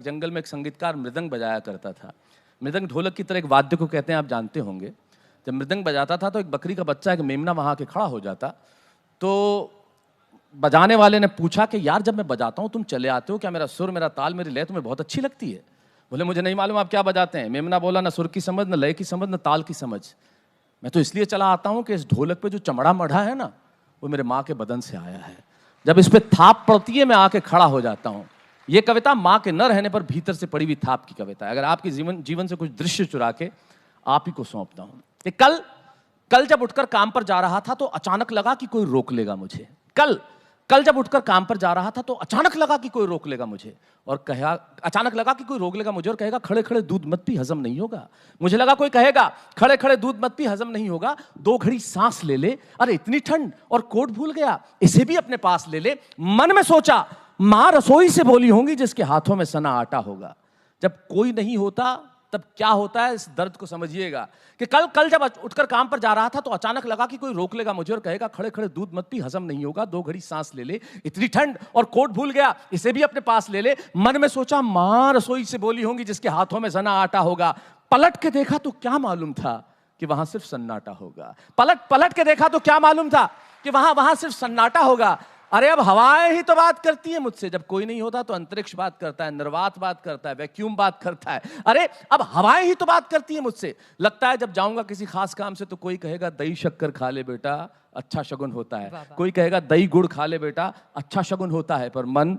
जंगल में एक संगीतकार मृदंग बजाया करता था। मृदंग ढोलक की तरह एक वाद्य को कहते हैं, आप जानते होंगे। जब मृदंग बजाता था तो एक बकरी का बच्चा, एक मेमना वहाँ के खड़ा हो जाता। तो बजाने वाले ने पूछा कि यार जब मैं बजाता हूँ तुम चले आते हो, क्या मेरा सुर, मेरा ताल, मेरी लय तुम्हें बहुत अच्छी लगती है? बोले मुझे नहीं मालूम आप क्या बजाते हैं। मेमना बोला ना सुर की समझ, न लय की समझ, न ताल की समझ। मैं तो इसलिए चला आता हूँ कि इस ढोलक पे जो चमड़ा मढ़ा है ना, वो मेरे माँ के बदन से आया है। जब इस पे थाप पड़ती है मैं आके खड़ा हो जाता हूँ। ये कविता माँ के न रहने पर भीतर से पड़ी हुई थाप की कविता है। अगर आपके जीवन से कुछ दृश्य चुरा के आप ही को सौंपता हूँ। कल जब उठकर काम पर जा रहा था तो अचानक लगा कि कोई रोक लेगा मुझे। कल जब उठकर काम पर जा रहा था तो अचानक लगा कि कोई रोक लेगा मुझे और कहेगा खड़े खड़े दूध मत पी, हजम नहीं होगा। मुझे लगा कोई कहेगा खड़े खड़े दूध मत पी, हजम नहीं होगा, 2 घड़ी सांस ले ले, अरे इतनी ठंड और कोट भूल गया, इसे भी अपने पास ले ले। मन में सोचा मां रसोई से बोली होंगी जिसके हाथों में सना आटा होगा। जब कोई नहीं होता तब क्या होता है, इस दर्द को समझिएगा कि कल जब उठकर काम पर जा रहा था तो अचानक लगा कि कोई रोक लेगा मुझे और कहेगा खड़े खड़े दूध मत पी, हजम नहीं होगा, 2 घड़ी सांस ले ले, इतनी ठंड और कोट भूल गया, इसे भी अपने पास ले ले। मन में सोचा मां रसोई से बोली होंगी जिसके हाथों में सना आटा होगा। पलट के देखा तो क्या मालूम था कि वहां सिर्फ सन्नाटा होगा। पलट के देखा तो क्या मालूम था कि वहां सिर्फ सन्नाटा होगा। अरे अब हवाएं ही तो बात करती है मुझसे। जब कोई नहीं होता तो अंतरिक्ष बात करता है, निर्वात बात करता है, वैक्यूम बात करता है। अरे अब हवाएं ही तो बात करती है मुझसे। लगता है जब जाऊंगा किसी खास काम से तो कोई कहेगा दही शक्कर खा ले बेटा, अच्छा शगुन होता है। कोई कहेगा दही गुड़ खा ले बेटा, अच्छा शगुन होता है। पर मन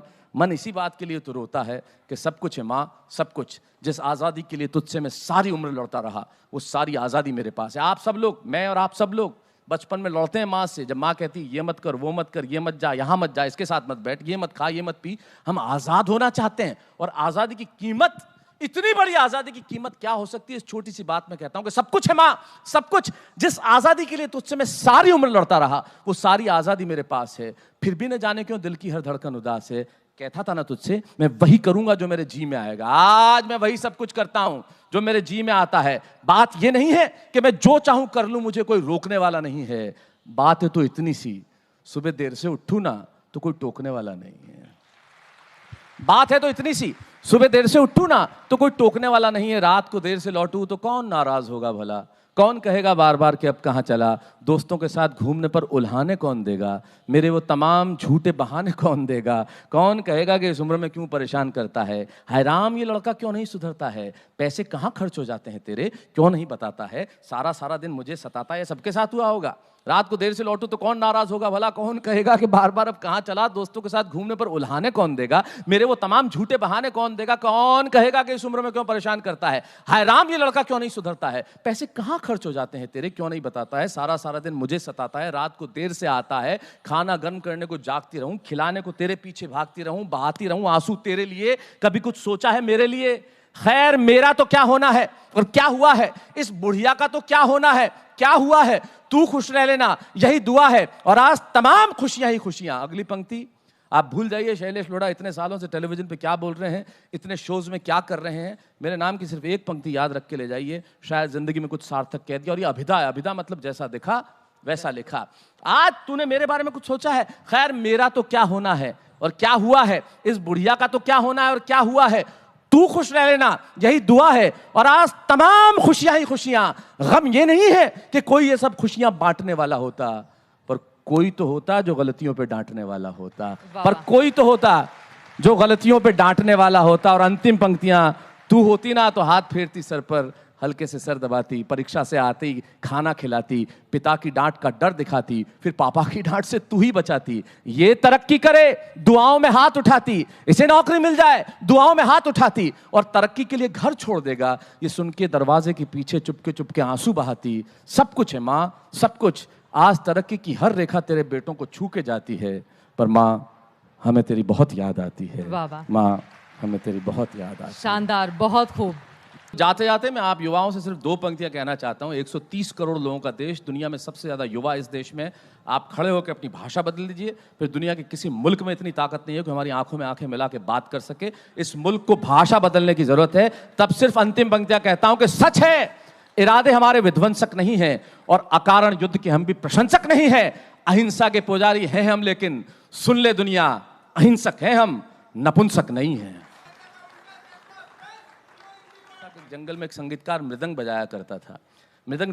इसी बात के लिए तो रोता है कि सब कुछ है माँ, सब कुछ। जिस आज़ादी के लिए तुझसे मैं सारी उम्र लड़ता रहा, वो सारी आज़ादी मेरे पास है। आप सब लोग, मैं और आप सब लोग बचपन में लड़ते हैं माँ से। जब माँ कहती ये मत कर, वो मत कर, ये मत जा, यहाँ मत जा, इसके साथ मत बैठ, ये मत खा, ये मत पी। हम आज़ाद होना चाहते हैं और आज़ादी की कीमत, इतनी बड़ी आज़ादी की कीमत क्या हो सकती है? इस छोटी सी बात में कहता हूं कि सब कुछ है माँ, सब कुछ। जिस आज़ादी के लिए तुझसे मैं सारी उम्र लड़ता रहा, वो सारी आज़ादी मेरे पास है। फिर भी न जाने क्यों दिल की हर धड़कन उदास है। कहता था ना तुझसे मैं वही करूंगा जो मेरे जी में आएगा। आज मैं वही सब कुछ करता हूं जो मेरे जी में आता है। बात ये नहीं है कि मैं जो चाहूं कर लूं, मुझे कोई रोकने वाला नहीं है। बात है तो इतनी सी, सुबह देर से उठूं ना तो कोई टोकने वाला नहीं है। बात है तो इतनी सी, सुबह देर से उठूं ना तो कोई टोकने वाला नहीं है। रात को देर से लौटूं तो कौन नाराज होगा भला? कौन कहेगा बार बार कि अब कहाँ चला? दोस्तों के साथ घूमने पर उल्हाने कौन देगा? मेरे वो तमाम झूठे बहाने कौन देगा? कौन कहेगा कि इस उम्र में क्यों परेशान करता है? हाय राम, ये लड़का क्यों नहीं सुधरता है? पैसे कहाँ खर्च हो जाते हैं तेरे, क्यों नहीं बताता है? सारा दिन मुझे सताता है। सबके साथ हुआ होगा। रात को देर से लौटूं तो कौन नाराज होगा भला? कौन कहेगा कि बार बार अब कहाँ चला? दोस्तों के साथ घूमने पर उल्हाने कौन देगा? मेरे वो तमाम झूठे बहाने कौन देगा? कौन कहेगा कि इस उम्र में क्यों परेशान करता है? हाय राम, ये लड़का क्यों नहीं सुधरता है? पैसे कहाँ खर्च हो जाते हैं तेरे, क्यों नहीं बताता है? सारा दिन मुझे सताता है। रात को देर से आता है, खाना गर्म करने को जागती रहूं, खिलाने को तेरे पीछे भागती रहूं, बहाती रहूं आंसू तेरे लिए। कभी कुछ सोचा है मेरे लिए? खैर मेरा तो क्या होना है और क्या हुआ है, इस बुढ़िया का तो क्या होना है, क्या हुआ है? तू खुश रह लेना, यही दुआ है। और आज तमाम खुशियां ही खुशियां। अगली पंक्ति आप भूल जाइए। शैलेश लोढ़ा इतने सालों से टेलीविजन पे क्या बोल रहे हैं, इतने शोज में क्या कर रहे हैं। मेरे नाम की सिर्फ एक पंक्ति याद रख के ले जाइए, शायद जिंदगी में कुछ सार्थक कह दिया। और ये अभिधा है, अभिधा मतलब जैसा दिखा वैसा लिखा। आज तूने मेरे बारे में कुछ सोचा है? खैर मेरा तो क्या होना है और क्या हुआ है, इस बुढ़िया का तो क्या होना है और क्या हुआ है। तू खुश रह लेना, यही दुआ है। और आज तमाम खुशियां ही खुशियां। गम ये नहीं है कि कोई ये सब खुशियां बांटने वाला होता, पर कोई तो होता जो गलतियों पे डांटने वाला होता। पर कोई तो होता जो गलतियों पे डांटने वाला होता। और अंतिम पंक्तियां, तू होती ना तो हाथ फेरती सर पर, हल्के से सर दबाती, परीक्षा से आती खाना खिलाती, पिता की डांट का डर दिखाती, फिर पापा की डांट से तू ही बचाती। ये तरक्की करे दुआओं में हाथ उठाती, इसे नौकरी मिल जाए दुआओं में हाथ उठाती, और तरक्की के लिए घर छोड़ देगा ये सुन के दरवाजे के पीछे चुपके चुपके आंसू बहाती। सब कुछ है माँ, सब कुछ। आज तरक्की की हर रेखा तेरे बेटों को छू के जाती है, पर माँ हमें तेरी बहुत याद आती है। माँ हमें तेरी बहुत याद आती है। शानदार, बहुत खूब। जाते जाते मैं आप युवाओं से सिर्फ 2 पंक्तियां कहना चाहता हूं। 130 करोड़ लोगों का देश, दुनिया में सबसे ज्यादा युवा इस देश में। आप खड़े होकर अपनी भाषा बदल दीजिए। फिर दुनिया के किसी मुल्क में इतनी ताकत नहीं है कि हमारी आंखों में आंखें मिला के बात कर सके। इस मुल्क को भाषा बदलने की जरूरत है। तब सिर्फ अंतिम पंक्तियां कहता हूं कि सच है इरादे हमारे विध्वंसक नहीं हैं और अकारण युद्ध के हम भी प्रशंसक नहीं हैं। अहिंसा के पुजारी हैं हम, लेकिन सुन ले दुनिया, अहिंसक हैं हम, नपुंसक नहीं हैं। जंगल में एक संगीतकार मृदंग बजाया करता था। मृदंग